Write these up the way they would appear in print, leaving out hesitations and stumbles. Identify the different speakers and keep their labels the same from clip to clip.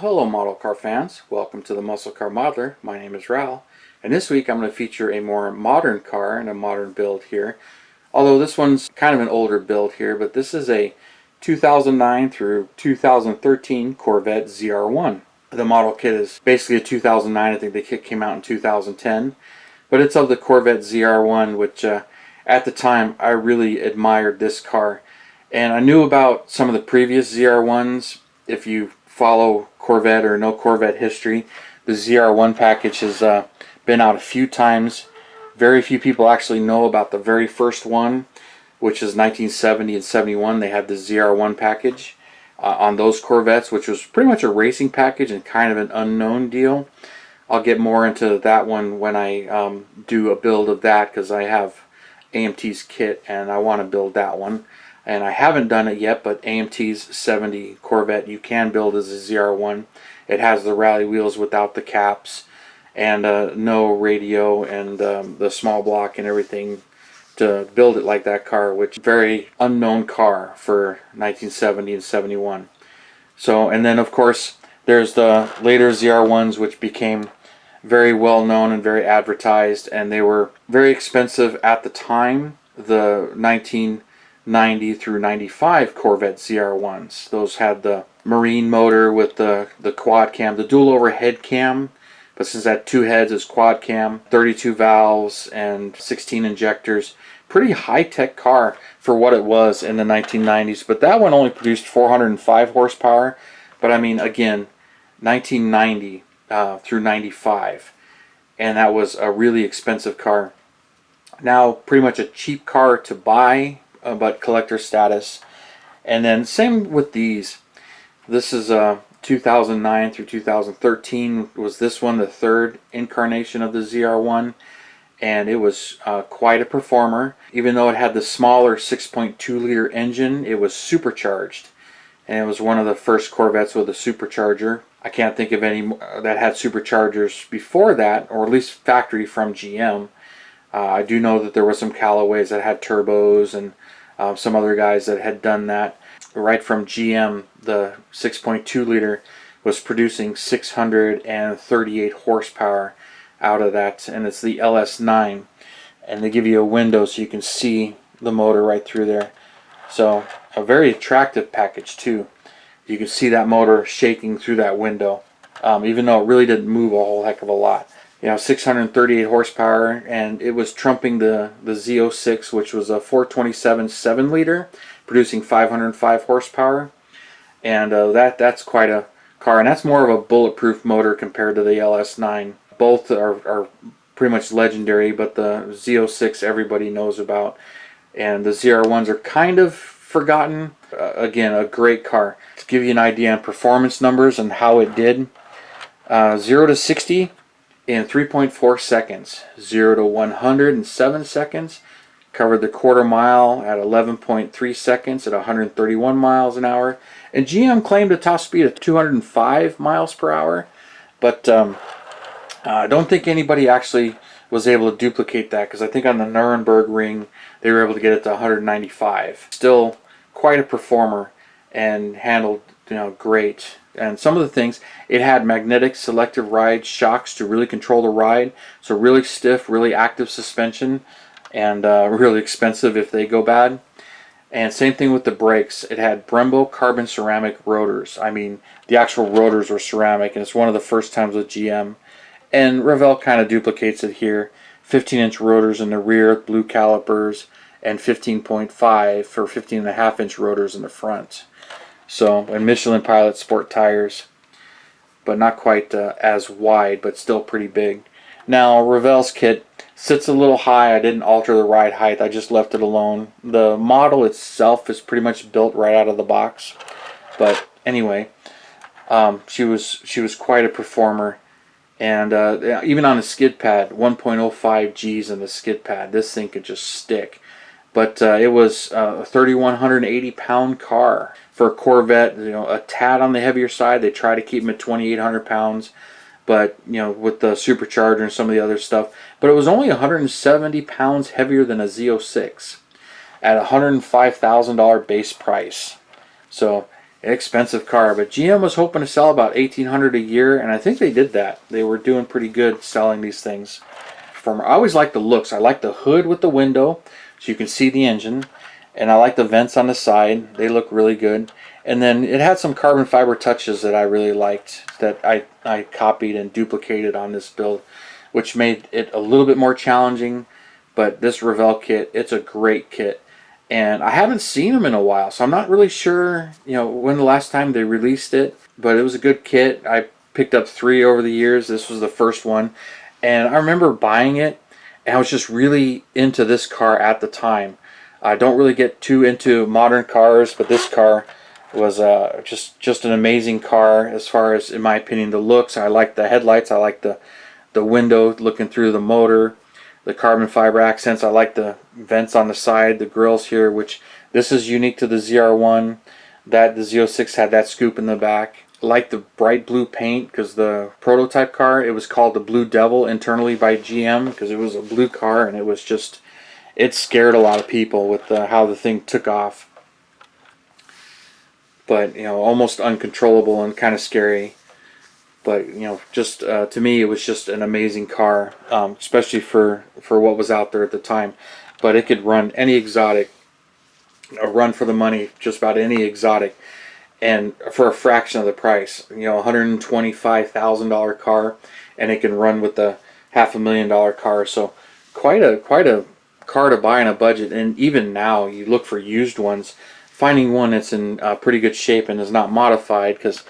Speaker 1: Hello model car fans, welcome to the Muscle Car Modeler. My name is Revell, and this week I'm going to feature a more modern car and a modern build here. Although this one's kind of an older build here, but this is a 2009 through 2013 Corvette ZR1. The model kit is basically a 2009, I think the kit came out in 2010, but it's of the Corvette ZR1, which at the time I really admired this car. And I knew about some of the previous ZR1s. If you follow Corvette or know Corvette history, the ZR1 package has been out a few times. Very few people actually know about the very first one, which is 1970 and 71. They had the ZR1 package on those Corvettes, which was pretty much a racing package and kind of an unknown deal. I'll get more into that one when I do a build of that, because I have AMT's kit and I want to build that one. And I haven't done it yet, but AMT's 70 Corvette you can build as a ZR1. It has the rally wheels without the caps, and no radio, and the small block and everything to build it like that car, which very unknown car for 1970 and 71. So, and then of course there's the later ZR1s, which became very well known and very advertised, and they were very expensive at the time. The 1990 through 95 Corvette ZR1s. Those had the marine motor with the quad cam, the dual overhead cam, but since that two heads is quad cam, 32 valves and 16 injectors. Pretty high-tech car for what it was in the 1990s, but that one only produced 405 horsepower. But I mean, again, 1990 through 95, and that was a really expensive car. Now pretty much a cheap car to buy, but collector status. And then same with these. This is 2009 through 2013 was this one, the third incarnation of the ZR1, and it was quite a performer. Even though it had the smaller 6.2 liter engine, it was supercharged, and it was one of the first Corvettes with a supercharger. I can't think of any that had superchargers before that, or at least factory from GM. I do know that there were some Callaways that had turbos, and some other guys that had done that. Right from GM, the 6.2 liter was producing 638 horsepower out of that, and it's the LS9. And they give you a window so you can see the motor right through there. So a very attractive package too. You can see that motor shaking through that window, even though it really didn't move a whole heck of a lot. You know, 638 horsepower, and it was trumping the Z06, which was a 427 7 liter, producing 505 horsepower. And that's quite a car, and that's more of a bulletproof motor compared to the LS9. Both are pretty much legendary, but the Z06 everybody knows about, and the ZR1s are kind of forgotten. Again, a great car. To give you an idea on performance numbers and how it did, 0 to 60 in 3.4 seconds, 0 to 100 in 7 seconds, covered the quarter mile at 11.3 seconds at 131 miles an hour, and GM claimed a top speed of 205 miles per hour, but I don't think anybody actually was able to duplicate that, because I think on the Nürburgring they were able to get it to 195. Still quite a performer, and handled, you know, great. And some of the things, it had magnetic selective ride shocks to really control the ride, so really stiff, really active suspension, and really expensive if they go bad. And same thing with the brakes. It had Brembo carbon ceramic rotors. I mean, the actual rotors were ceramic, and it's one of the first times with GM. And Revell kind of duplicates it here. 15-inch rotors in the rear, blue calipers, and 15.5 for 15.5-inch rotors in the front. So, and Michelin Pilot sport tires, but not quite as wide, but still pretty big. Now, Revell's kit sits a little high. I didn't alter the ride height, I just left it alone. The model itself is pretty much built right out of the box. But anyway, she was quite a performer. And even on a skid pad, 1.05 G's in the skid pad, this thing could just stick. But it was a 3,180 pound car for a Corvette. You know, a tad on the heavier side. They try to keep them at 2,800 pounds, but you know, with the supercharger and some of the other stuff. But it was only 170 pounds heavier than a Z06 at $105,000 base price. So expensive car. But GM was hoping to sell about 1,800 a year, and I think they did that. They were doing pretty good selling these things. I always like the looks. I like the hood with the window so you can see the engine, and I like the vents on the side. They look really good. And then it had some carbon fiber touches that I really liked that I copied and duplicated on this build, which made it a little bit more challenging. But this Revell kit, it's a great kit. And I haven't seen them in a while, so I'm not really sure, when the last time they released it. But it was a good kit. I picked up 3 over the years. This was the first one. And I remember buying it, and I was just really into this car at the time. I don't really get too into modern cars, but this car was just an amazing car as far as, in my opinion, the looks. I like the headlights. I like the window looking through the motor, the carbon fiber accents. I like the vents on the side, the grills here, which this is unique to the ZR1. The Z06 had that scoop in the back. I like the bright blue paint because the prototype car, it was called the Blue Devil internally by GM because it was a blue car, and it scared a lot of people with how the thing took off. But almost uncontrollable and kind of scary. But just to me, it was just an amazing car, especially for what was out there at the time. But it could run any exotic, run for the money, just about any exotic, and for a fraction of the price. $125,000 car, and it can run with the $500,000 car. So quite a car to buy on a budget. And even now, you look for used ones, finding one that's in pretty good shape and is not modified, because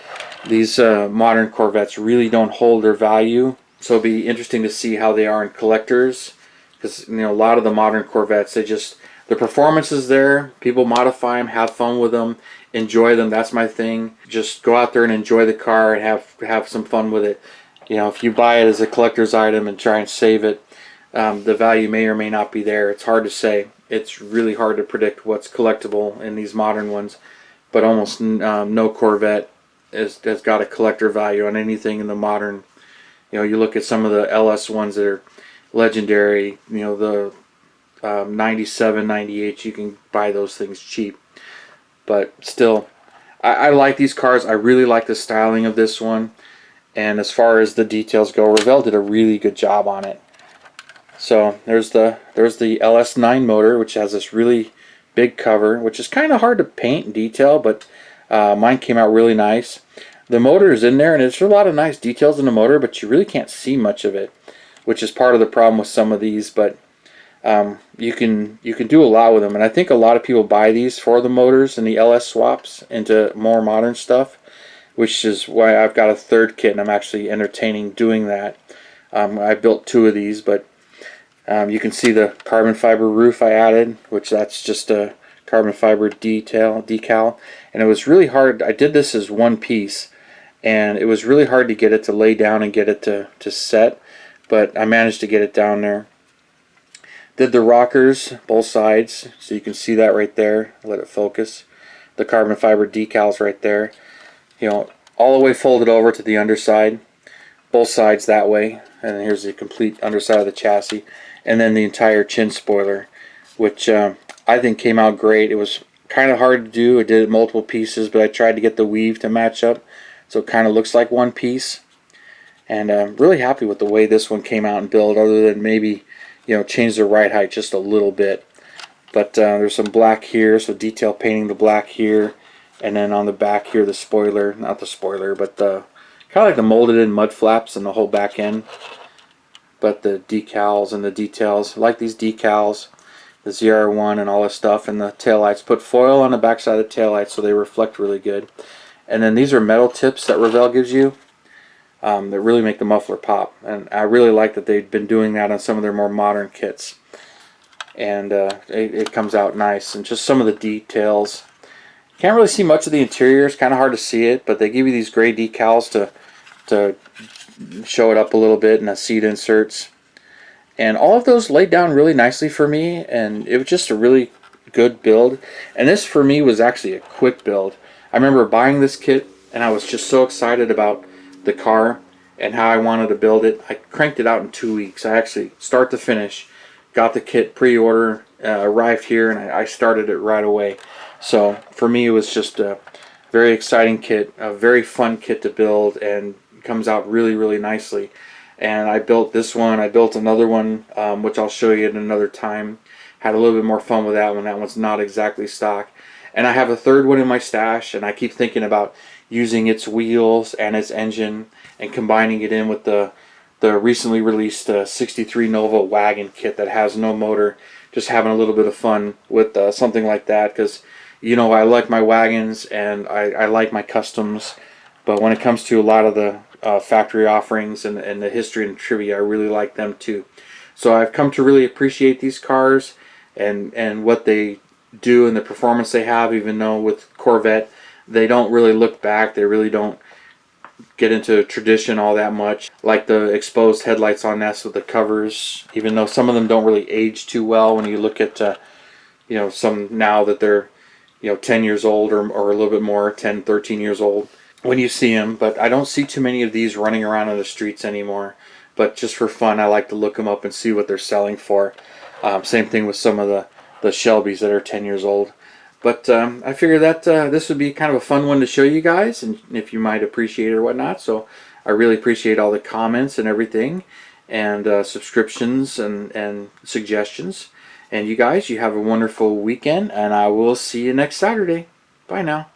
Speaker 1: these modern Corvettes really don't hold their value. So it'll be interesting to see how they are in collectors, because a lot of the modern Corvettes, the performance is there. People modify them, have fun with them, enjoy them. That's my thing. Just go out there and enjoy the car and have some fun with it. If you buy it as a collector's item and try and save it, the value may or may not be there. It's hard to say. It's really hard to predict what's collectible in these modern ones, but almost no Corvette has got a collector value on anything in the modern. You look at some of the LS ones that are legendary, the 97, 98, you can buy those things cheap. But still, I like these cars. I really like the styling of this one. And as far as the details go, Revell did a really good job on it. So there's the LS9 motor, which has this really big cover, which is kind of hard to paint and detail, but mine came out really nice. The motor is in there, and there's a lot of nice details in the motor, but you really can't see much of it, which is part of the problem with some of these. But you can do a lot with them, and I think a lot of people buy these for the motors and the LS swaps into more modern stuff, which is why I've got a third kit, and I'm actually entertaining doing that. I built 2 of these, but you can see the carbon fiber roof I added, which that's just a carbon fiber decal, and it was really hard. I did this as one piece, and it was really hard to get it to lay down and get it to set, but I managed to get it down there. Did the rockers both sides, so you can see that right there. Let it focus. The carbon fiber decals right there, all the way folded over to the underside, both sides that way, and then here's the complete underside of the chassis. And then the entire chin spoiler, which I think came out great. It was kind of hard to do. I did it multiple pieces, but I tried to get the weave to match up, so it kind of looks like one piece. And I'm really happy with the way this one came out and built, other than maybe change the ride height just a little bit. But there's some black here, so detail painting the black here, and then on the back here the spoiler, not the spoiler, but kind of like the molded in mud flaps and the whole back end. But the decals and the details, I like these decals, the ZR1 and all this stuff, and the taillights. Put foil on the back side of the taillights so they reflect really good. And then these are metal tips that Revell gives you that really make the muffler pop. And I really like that they've been doing that on some of their more modern kits. And it comes out nice. And just some of the details. Can't really see much of the interior. It's kind of hard to see it, but they give you these gray decals to show it up a little bit, and the seat inserts, and all of those laid down really nicely for me, and it was just a really good build. And this for me was actually a quick build. I remember buying this kit, and I was just so excited about the car and how I wanted to build it. I cranked it out in 2 weeks. I actually, start to finish, got the kit pre-order, arrived here, and I started it right away. So for me, it was just a Very exciting kit, a very fun kit to build, and comes out really nicely. And I built this one. I built another one, which I'll show you at another time. Had a little bit more fun with that one. That one's not exactly stock. And I have a third one in my stash, and I keep thinking about using its wheels and its engine and combining it in with the recently released 63 Nova wagon kit that has no motor. Just having a little bit of fun with something like that, because you know I like my wagons and I like my customs, but when it comes to a lot of the factory offerings and the history and trivia, I really like them too. So I've come to really appreciate these cars and what they do and the performance they have, even though with Corvette they don't really look back. They really don't get into tradition all that much, like the exposed headlights on this with the covers, even though some of them don't really age too well when you look at you know, some now that they're, you know, 10 years old or a little bit more, 10, 13 years old when you see them. But I don't see too many of these running around on the streets anymore. But just for fun, I like to look them up and see what they're selling for. Same thing with some of the Shelbys that are 10 years old. But I figured that this would be kind of a fun one to show you guys, and if you might appreciate it or whatnot. So I really appreciate all the comments and everything, and subscriptions and suggestions. And you guys, you have a wonderful weekend, and I will see you next Saturday. Bye now.